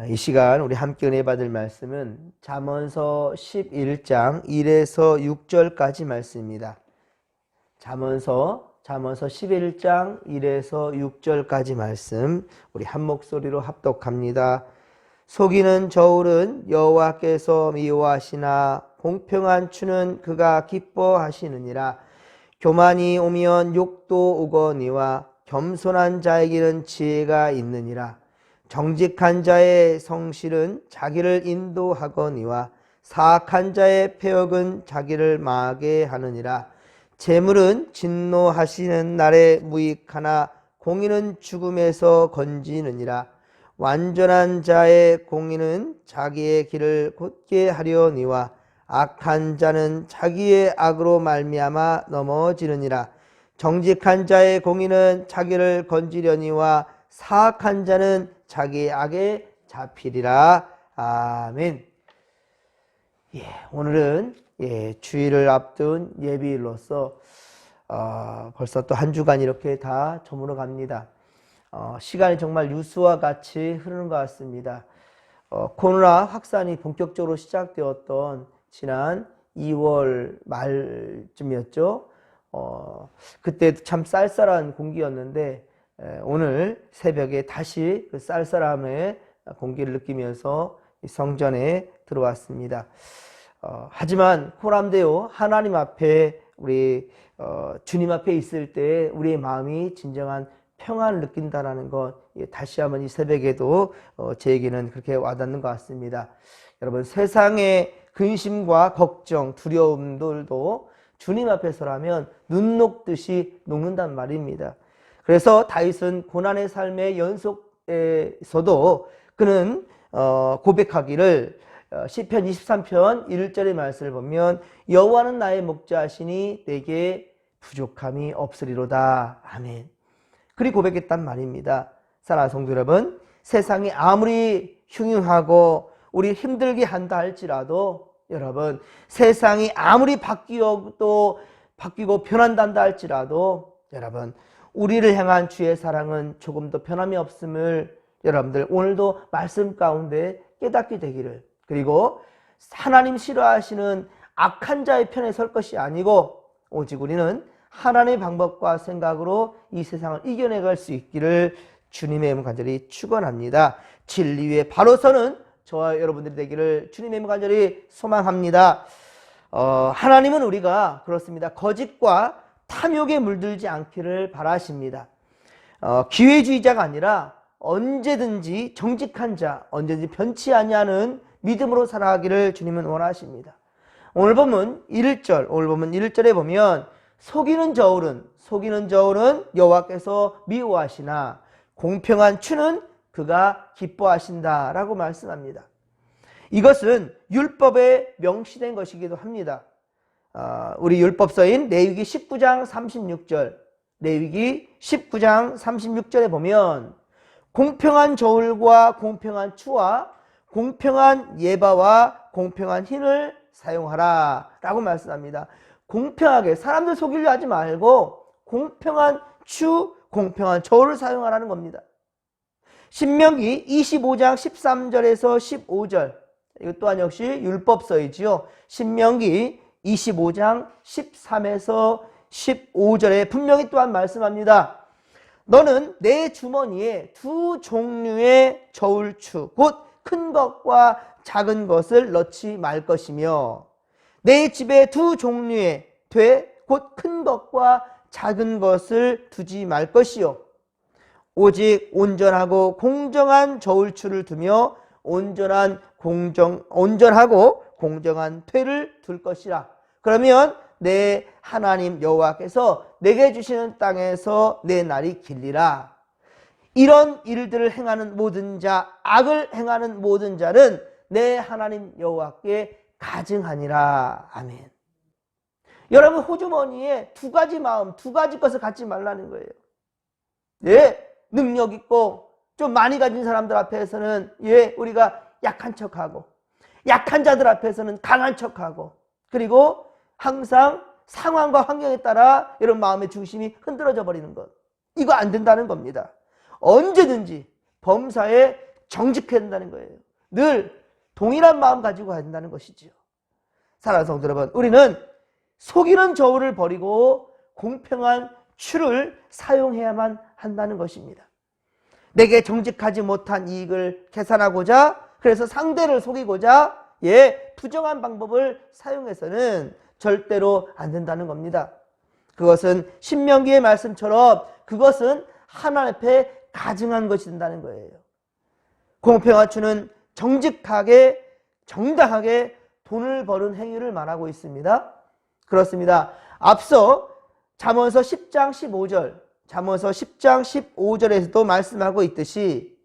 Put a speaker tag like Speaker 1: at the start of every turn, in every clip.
Speaker 1: 이 시간 우리 함께 은혜 받을 말씀은 잠언서 11장 1에서 6절까지 말씀입니다. 잠언서 11장 1에서 6절까지 말씀 우리 한 목소리로 합독합니다. 속이는 저울은 여호와께서 미워하시나 공평한 추는 그가 기뻐하시느니라. 교만이 오면 욕도 오거니와 겸손한 자에게는 지혜가 있느니라. 정직한 자의 성실은 자기를 인도하거니와 사악한 자의 패역은 자기를 망하게 하느니라. 재물은 진노하시는 날에 무익하나 공의는 죽음에서 건지느니라. 완전한 자의 공의는 자기의 길을 곧게 하려니와 악한 자는 자기의 악으로 말미암아 넘어지느니라. 정직한 자의 공의는 자기를 건지려니와 사악한 자는 자기의 악에 잡히리라. 아멘. 오늘은 주일을 앞둔 예비일로서 벌써 또 한 주간 이렇게 다 저물어 갑니다. 시간이 정말 유수와 같이 흐르는 것 같습니다. 코로나 확산이 본격적으로 시작되었던 지난 2월 말쯤이었죠. 그때 참 쌀쌀한 공기였는데 오늘 새벽에 다시 그 쌀쌀함의 공기를 느끼면서 성전에 들어왔습니다. 하지만 호람되어 하나님 앞에 우리 주님 앞에 있을 때 우리의 마음이 진정한 평안을 느낀다는 것, 다시 한번 이 새벽에도 제에게는 그렇게 와닿는 것 같습니다. 여러분, 세상의 근심과 걱정, 두려움들도 주님 앞에서라면 눈 녹듯이 녹는단 말입니다. 그래서 다윗은 고난의 삶의 연속에서도 그는 고백하기를 시편 23편 1절의 말씀을 보면 여호와는 나의 목자시니 내게 부족함이 없으리로다. 아멘. 그리 고백했단 말입니다. 사랑하는 성도 여러분, 세상이 아무리 흉흉하고 우리 힘들게 한다 할지라도 여러분, 세상이 아무리 바뀌고 변한다 할지라도 여러분, 우리를 향한 주의 사랑은 조금도 변함이 없음을 여러분들 오늘도 말씀 가운데 깨닫게 되기를, 그리고 하나님 싫어하시는 악한 자의 편에 설 것이 아니고 오직 우리는 하나님의 방법과 생각으로 이 세상을 이겨내갈 수 있기를 주님의 이름 간절히 축원합니다. 진리 위에 바로 서는 저와 여러분들이 되기를 주님의 이름 간절히 소망합니다. 하나님은 우리가 그렇습니다. 거짓과 탐욕에 물들지 않기를 바라십니다. 기회주의자가 아니라 언제든지 정직한 자, 언제든지 변치 아니하는 믿음으로 살아가기를 주님은 원하십니다. 오늘 보면 1절에 보면 속이는 저울은 여호와께서 미워하시나 공평한 추는 그가 기뻐하신다 라고 말씀합니다. 이것은 율법에 명시된 것이기도 합니다. 우리 율법서인 레위기 19장 36절에 보면 공평한 저울과 공평한 추와 공평한 예바와 공평한 흰을 사용하라 라고 말씀합니다. 공평하게 사람들 속이려 하지 말고 공평한 추, 공평한 저울을 사용하라는 겁니다. 신명기 25장 13절에서 15절, 이것 또한 역시 율법서이지요. 신명기 25장 13에서 15절에 분명히 또한 말씀합니다. 너는 내 주머니에 두 종류의 저울추, 곧 큰 것과 작은 것을 넣지 말 것이며 내 집에 두 종류의 되, 곧 큰 것과 작은 것을 두지 말 것이요 오직 온전하고 공정한 저울추를 두며 온전하고 공정한 퇴를 둘 것이라. 그러면 내 하나님 여호와께서 내게 주시는 땅에서 내 날이 길리라. 이런 일들을 행하는 모든 자, 악을 행하는 모든 자는 내 하나님 여호와께 가증하니라. 아멘. 여러분, 호주머니에 두 가지 마음, 두 가지 것을 갖지 말라는 거예요. 능력 있고 좀 많이 가진 사람들 앞에서는 우리가 약한 척하고, 약한 자들 앞에서는 강한 척하고, 그리고 항상 상황과 환경에 따라 이런 마음의 중심이 흔들어져 버리는 것, 이거 안 된다는 겁니다. 언제든지 범사에 정직해야 된다는 거예요. 늘 동일한 마음 가지고 가야 된다는 것이지요. 사랑하는 성도 여러분, 우리는 속이는 저울을 버리고 공평한 추를 사용해야만 한다는 것입니다. 내게 정직하지 못한 이익을 계산하고자, 그래서 상대를 속이고자 부정한 방법을 사용해서는 절대로 안 된다는 겁니다. 그것은 신명기의 말씀처럼 그것은 하나님 앞에 가증한 것이 된다는 거예요. 공평한 추는 정직하게 정당하게 돈을 버는 행위를 말하고 있습니다. 그렇습니다. 앞서 잠언서 10장 15절, 잠언서 10장 15절에서도 말씀하고 있듯이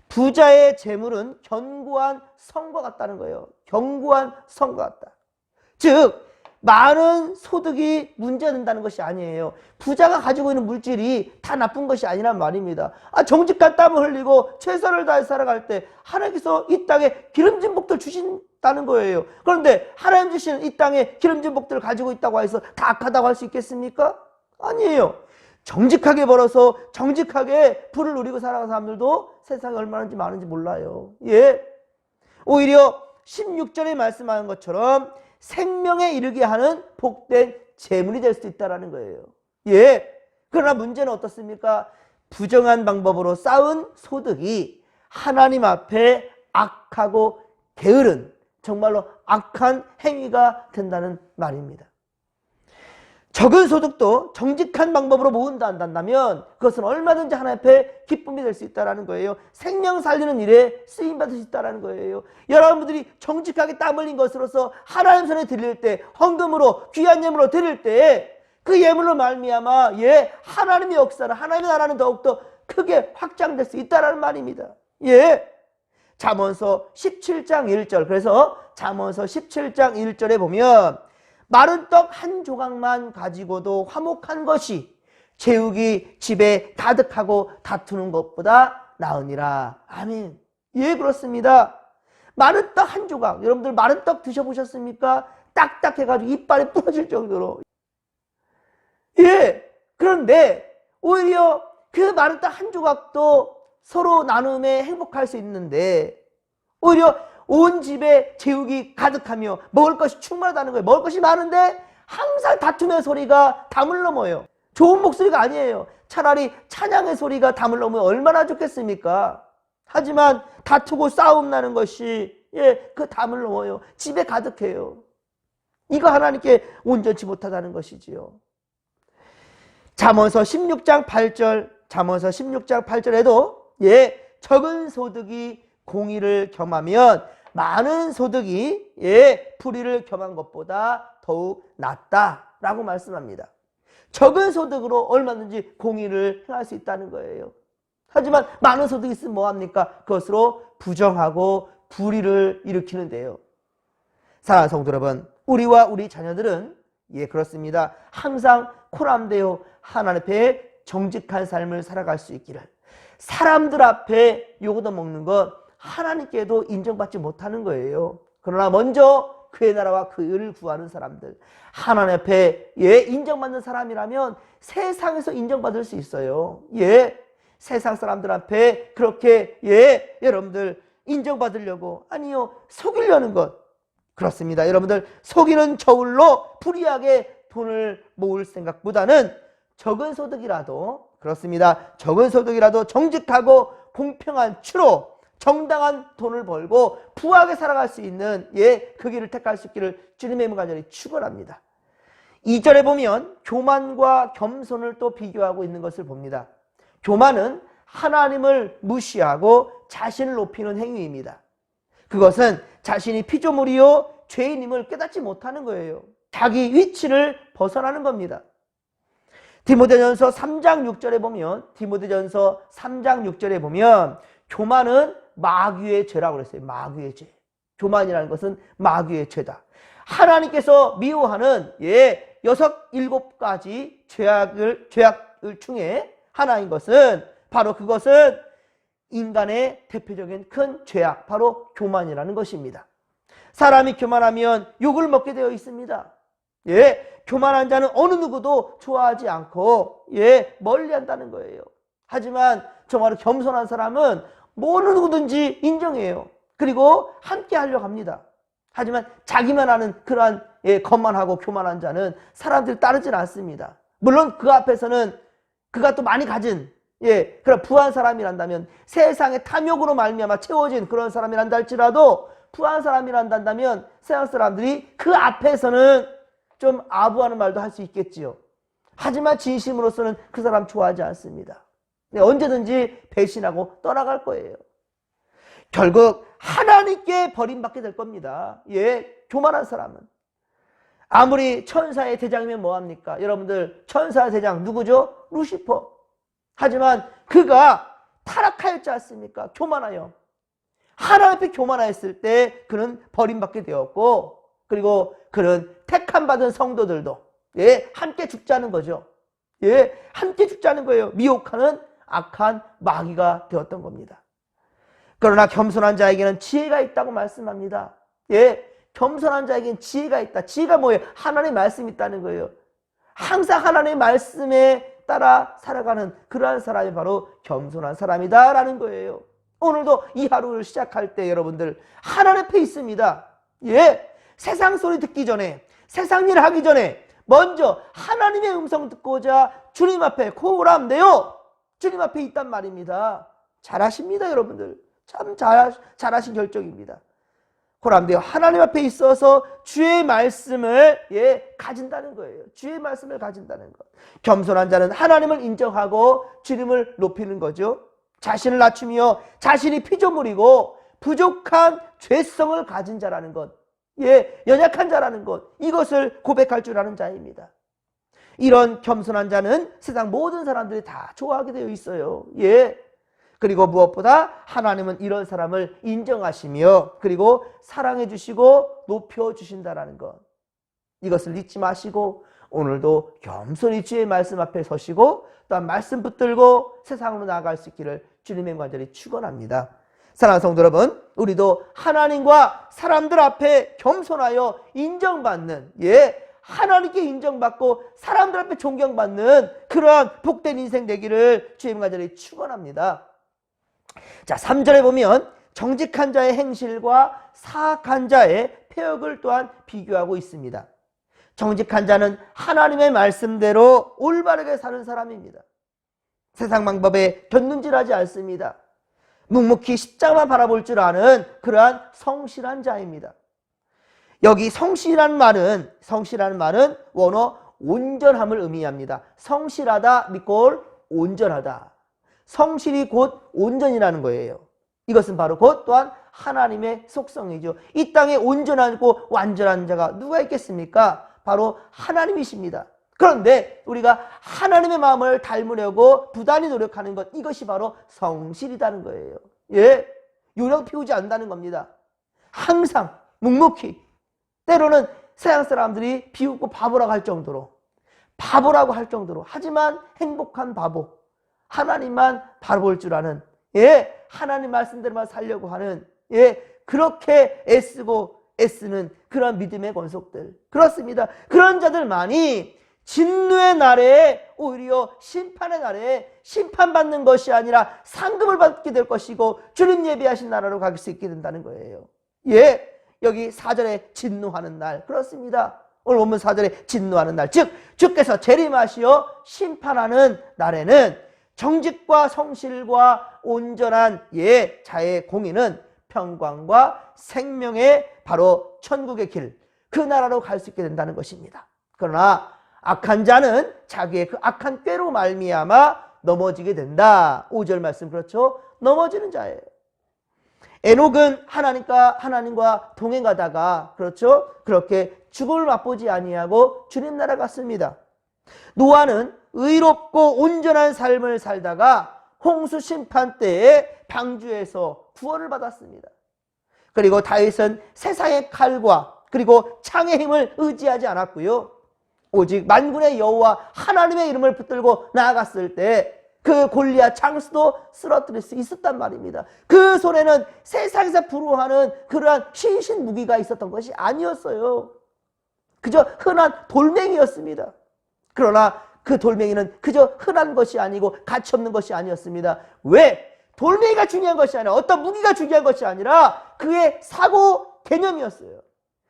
Speaker 1: 부자의 재물은 견고한 성과 같다는 거예요. 견고한 성과 같다. 즉 많은 소득이 문제가 된다는 것이 아니에요. 부자가 가지고 있는 물질이 다 나쁜 것이 아니란 말입니다. 정직한 땀을 흘리고 최선을 다해 살아갈 때 하나님께서 이 땅에 기름진 복들 주신다는 거예요. 그런데 하나님 주시는 이 땅에 기름진 복들을 가지고 있다고 해서 다 악하다고 할 수 있겠습니까? 아니에요. 정직하게 벌어서 정직하게 부를 누리고 살아가는 사람들도 세상에 얼마나 많은지 몰라요. 오히려 16절에 말씀하는 것처럼 생명에 이르게 하는 복된 재물이 될 수도 있다는 거예요. 그러나 문제는 어떻습니까? 부정한 방법으로 쌓은 소득이 하나님 앞에 악하고 게으른, 정말로 악한 행위가 된다는 말입니다. 적은 소득도 정직한 방법으로 모은다 한다면 그것은 얼마든지 하나님 앞에 기쁨이 될 수 있다는 거예요. 생명 살리는 일에 쓰임받을 수 있다는 거예요. 여러분들이 정직하게 땀 흘린 것으로서 하나님 손에 드릴 때, 헌금으로 귀한 예물로 드릴 때 그 예물로 말미암아 하나님의 역사는, 하나님의 나라는 더욱더 크게 확장될 수 있다는 말입니다. 잠언서 17장 1절, 그래서 잠언서 17장 1절에 보면 마른 떡 한 조각만 가지고도 화목한 것이 재욱이 집에 가득하고 다투는 것보다 나으니라. 아멘. 그렇습니다. 마른 떡 한 조각, 여러분들 마른 떡 드셔보셨습니까? 딱딱해가지고 이빨이 부러질 정도로. 그런데 오히려 그 마른 떡 한 조각도 서로 나눔에 행복할 수 있는데 오히려 온 집에 재욱이 가득하며 먹을 것이 충분하다는 거예요. 먹을 것이 많은데 항상 다툼의 소리가 담을 넘어요. 좋은 목소리가 아니에요. 차라리 찬양의 소리가 담을 넘으면 얼마나 좋겠습니까? 하지만 다투고 싸움 나는 것이 그 담을 넘어요. 집에 가득해요. 이거 하나님께 온전치 못하다는 것이지요. 잠언서 16장 8절, 잠언서 16장 8절에도 적은 소득이 공의를 겸하면 많은 소득이 불의를 겸한 것보다 더욱 낫다라고 말씀합니다. 적은 소득으로 얼마든지 공의를 행할 수 있다는 거예요. 하지만 많은 소득이 있으면 뭐합니까? 그것으로 부정하고 불의를 일으키는데요. 사랑하는 성도 여러분, 우리와 우리 자녀들은 그렇습니다. 항상 코람되어 하나님 앞에 정직한 삶을 살아갈 수 있기를. 사람들 앞에 요거도 먹는 것 하나님께도 인정받지 못하는 거예요. 그러나 먼저 그의 나라와 그 의를 구하는 사람들, 하나님 앞에 인정받는 사람이라면 세상에서 인정받을 수 있어요. 세상 사람들 앞에 그렇게 여러분들 인정받으려고, 아니요, 속이려는 것, 그렇습니다. 여러분들 속이는 저울로 불이하게 돈을 모을 생각보다는 적은 소득이라도, 그렇습니다, 적은 소득이라도 정직하고 공평한 추로 정당한 돈을 벌고 부하게 살아갈 수 있는 그 길을 택할 수 있기를 주님의 이름으로 간절히 축원합니다. 2절에 보면 교만과 겸손을 또 비교하고 있는 것을 봅니다. 교만은 하나님을 무시하고 자신을 높이는 행위입니다. 그것은 자신이 피조물이요 죄인임을 깨닫지 못하는 거예요. 자기 위치를 벗어나는 겁니다. 디모데전서 3장 6절에 보면, 디모데전서 3장 6절에 보면 교만은 마귀의 죄라고 그랬어요. 마귀의 죄. 교만이라는 것은 마귀의 죄다. 하나님께서 미워하는 6, 7가지 죄악을 중에 하나인 것은 바로 그것은 인간의 대표적인 큰 죄악, 바로 교만이라는 것입니다. 사람이 교만하면 욕을 먹게 되어 있습니다. 교만한 자는 어느 누구도 좋아하지 않고 멀리한다는 거예요. 하지만 정말 겸손한 사람은 어느 누구든지 인정해요. 그리고 함께 하려고 합니다. 하지만 자기만 아는 그러한 거만하고 교만한 자는 사람들이 따르질 않습니다. 물론 그 앞에서는 그가 또 많이 가진 그런 부한 사람이란다면, 세상의 탐욕으로 말미암아 채워진 그런 사람이란다 할지라도, 부한 사람이란다면 세상 사람들이 그 앞에서는 좀 아부하는 말도 할 수 있겠지요. 하지만 진심으로서는 그 사람 좋아하지 않습니다. 언제든지 배신하고 떠나갈 거예요. 결국 하나님께 버림받게 될 겁니다. 교만한 사람은. 아무리 천사의 대장이면 뭐합니까? 여러분들, 천사의 대장 누구죠? 루시퍼. 하지만 그가 타락하였지 않습니까? 교만하여. 하나님 앞에 교만하였을 때 그는 버림받게 되었고, 그리고 그는 택함 받은 성도들도 함께 죽자는 거죠. 함께 죽자는 거예요. 미혹하는 악한 마귀가 되었던 겁니다. 그러나 겸손한 자에게는 지혜가 있다고 말씀합니다. 겸손한 자에게는 지혜가 있다. 지혜가 뭐예요? 하나님의 말씀이 있다는 거예요. 항상 하나님의 말씀에 따라 살아가는 그러한 사람이 바로 겸손한 사람이다라는 거예요. 오늘도 이 하루를 시작할 때 여러분들 하나님 앞에 있습니다. 세상 소리 듣기 전에, 세상 일 하기 전에 먼저 하나님의 음성 듣고자 주님 앞에 고람되어 주님 앞에 있단 말입니다. 잘하십니다, 여러분들. 참 잘하신 결정입니다. 고람되어 하나님 앞에 있어서 주의 말씀을 가진다는 거예요. 주의 말씀을 가진다는 것. 겸손한 자는 하나님을 인정하고 주님을 높이는 거죠. 자신을 낮추며 자신이 피조물이고 부족한 죄성을 가진 자라는 것, 연약한 자라는 것, 이것을 고백할 줄 아는 자입니다. 이런 겸손한 자는 세상 모든 사람들이 다 좋아하게 되어 있어요. 그리고 무엇보다 하나님은 이런 사람을 인정하시며 그리고 사랑해 주시고 높여 주신다라는 것, 이것을 잊지 마시고 오늘도 겸손히 주의 말씀 앞에 서시고 또한 말씀 붙들고 세상으로 나아갈 수 있기를 주님의 간절히 축원합니다. 사랑하는 성도 여러분, 우리도 하나님과 사람들 앞에 겸손하여 인정받는, 하나님께 인정받고 사람들 앞에 존경받는 그러한 복된 인생 되기를 주님의 간절히 축원합니다. 자, 3절에 보면 정직한 자의 행실과 사악한 자의 폐역을 또한 비교하고 있습니다. 정직한 자는 하나님의 말씀대로 올바르게 사는 사람입니다. 세상 방법에 곁눈질하지 않습니다. 묵묵히 십자가만 바라볼 줄 아는 그러한 성실한 자입니다. 여기 성실한 말은 원어 온전함을 의미합니다. 성실하다 미꼴 온전하다. 성실이 곧 온전이라는 거예요. 이것은 바로 곧 또한 하나님의 속성이죠. 이 땅에 온전하고 완전한 자가 누가 있겠습니까? 바로 하나님이십니다. 그런데 우리가 하나님의 마음을 닮으려고 부단히 노력하는 것, 이것이 바로 성실이라는 거예요. 요령 피우지 않는다는 겁니다. 항상 묵묵히, 때로는 세상 사람들이 비웃고 바보라고 할 정도로, 하지만 행복한 바보, 하나님만 바라볼 줄 아는, 하나님 말씀대로만 살려고 하는, 그렇게 애쓰는 그런 믿음의 권속들, 그렇습니다. 그런 자들만이 진노의 날에, 오히려 심판의 날에 심판받는 것이 아니라 상급을 받게 될 것이고 주님 예비하신 나라로 갈 수 있게 된다는 거예요. 여기 4절에 진노하는 날, 그렇습니다. 오늘 본문 4절에 진노하는 날, 즉 주께서 재림하시어 심판하는 날에는 정직과 성실과 온전한 자의 공의는 평강과 생명의 바로 천국의 길, 그 나라로 갈 수 있게 된다는 것입니다. 그러나 악한 자는 자기의 그 악한 꾀로 말미암아 넘어지게 된다. 5절 말씀, 그렇죠? 넘어지는 자예요. 에녹은 하나님과 동행하다가, 그렇죠? 그렇게 죽음을 맛보지 아니하고 주님 나라 갔습니다. 노아는 의롭고 온전한 삶을 살다가 홍수 심판 때에 방주에서 구원을 받았습니다. 그리고 다윗은 세상의 칼과 그리고 창의 힘을 의지하지 않았고요, 오직 만군의 여호와 하나님의 이름을 붙들고 나아갔을 때 그 골리앗 장수도 쓰러뜨릴 수 있었단 말입니다. 그 손에는 세상에서 부러워하는 그러한 신신 무기가 있었던 것이 아니었어요. 그저 흔한 돌멩이였습니다. 그러나 그 돌멩이는 그저 흔한 것이 아니고 가치없는 것이 아니었습니다. 왜? 돌멩이가 중요한 것이 아니라 어떤 무기가 중요한 것이 아니라 그의 사고 개념이었어요.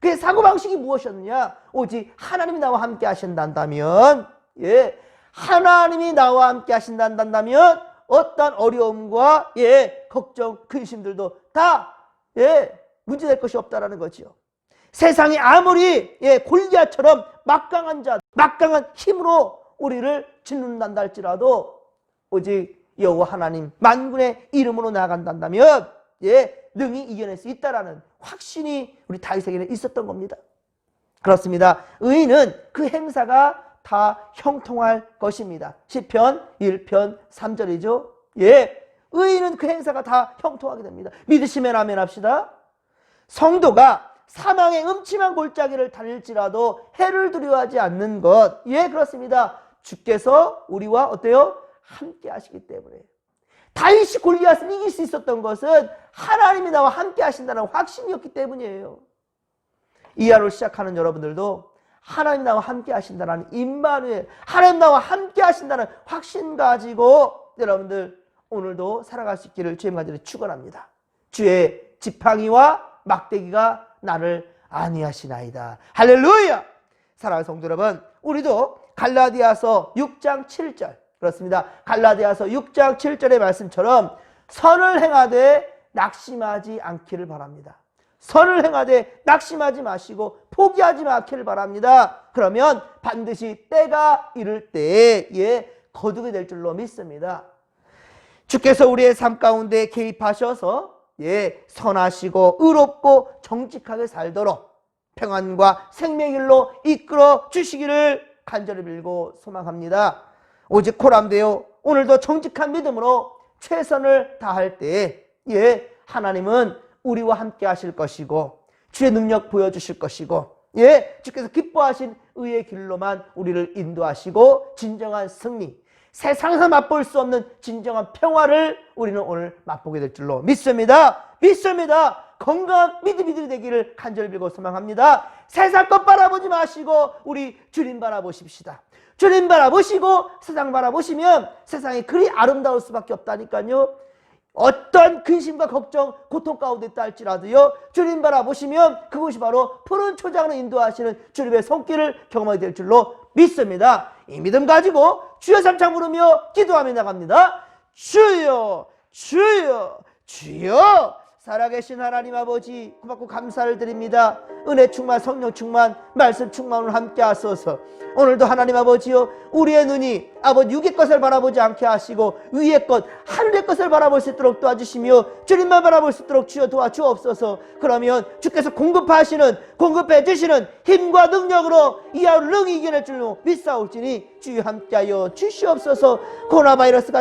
Speaker 1: 그의 사고방식이 무엇이었느냐? 오직 하나님이 나와 함께 하신다면, 예, 하나님이 나와 함께 하신다면 어떤 어려움과, 예, 걱정, 근심들도 다, 예, 문제될 것이 없다라는 거죠. 세상이 아무리, 예, 골리앗처럼 막강한 자, 막강한 힘으로 우리를 짓는단다 할지라도 오직 여호와 하나님 만군의 이름으로 나아간다면, 예, 능히 이겨낼 수 있다라는 확신이 우리 다윗에게는 있었던 겁니다. 그렇습니다. 의인은 그 행사가 다 형통할 것입니다. 시편 1편 3절이죠. 예, 의인은 그 행사가 다 형통하게 됩니다. 믿으시면 아멘 합시다. 성도가 사망의 음침한 골짜기를 다닐지라도 해를 두려워하지 않는 것, 예, 그렇습니다. 주께서 우리와 어때요? 함께 하시기 때문에. 다윗이 골리앗을 이길 수 있었던 것은 하나님이 나와 함께 하신다는 확신이었기 때문이에요. 이하로 시작하는 여러분들도 하나님 나와 함께 하신다는 임마누엘, 하나님 나와 함께 하신다는 확신 가지고 여러분들 오늘도 살아갈 수 있기를 주의 간절히 축원합니다. 주의 지팡이와 막대기가 나를 안위하시나이다. 할렐루야! 사랑하는 성도 여러분, 우리도 갈라디아서 6장 7절, 그렇습니다. 갈라디아서 6장 7절의 말씀처럼 선을 행하되 낙심하지 않기를 바랍니다. 선을 행하되 낙심하지 마시고 포기하지 않기를 바랍니다. 그러면 반드시 때가 이를 때에 거두게 될 줄로 믿습니다. 주께서 우리의 삶 가운데 개입하셔서, 예, 선하시고 의롭고 정직하게 살도록 평안과 생명의 길로 이끌어 주시기를 간절히 빌고 소망합니다. 오직 코람되어 오늘도 정직한 믿음으로 최선을 다할 때에, 예, 하나님은 우리와 함께 하실 것이고 주의 능력 보여주실 것이고, 예, 주께서 기뻐하신 의의 길로만 우리를 인도하시고 진정한 승리, 세상에서 맛볼 수 없는 진정한 평화를 우리는 오늘 맛보게 될 줄로 믿습니다. 믿습니다. 건강한 믿음이들이 되기를 간절히 빌고 소망합니다. 세상 것 바라보지 마시고 우리 주님 바라보십시다. 주님 바라보시고 세상 바라보시면 세상이 그리 아름다울 수밖에 없다니까요. 어떤 근심과 걱정, 고통 가운데 있다 할지라도요, 주님 바라보시면 그것이 바로 푸른 초장으로 인도하시는 주님의 손길을 경험하게 될 줄로 믿습니다. 이 믿음 가지고 주여 삼창 부르며 기도하며 나갑니다. 주여, 주여, 주여. 살아계신 하나님 아버지, 고맙고 감사를 드립니다. 은혜 충만, 성령 충만, 말씀 충만을 함께 하소서. 오늘도 하나님 아버지요, 우리의 눈이 아버지 육의 것을 바라보지 않게 하시고 위의 것, 하늘의 것을 바라볼 수 있도록 도와주시며 주님만 바라볼 수 있도록 주여 도와주옵소서. 그러면 주께서 공급해 주시는 힘과 능력으로 이 하루를 능히 이겨낼 줄로 믿사올지니 주여 함께하여 주시옵소서. 코로나 바이러스가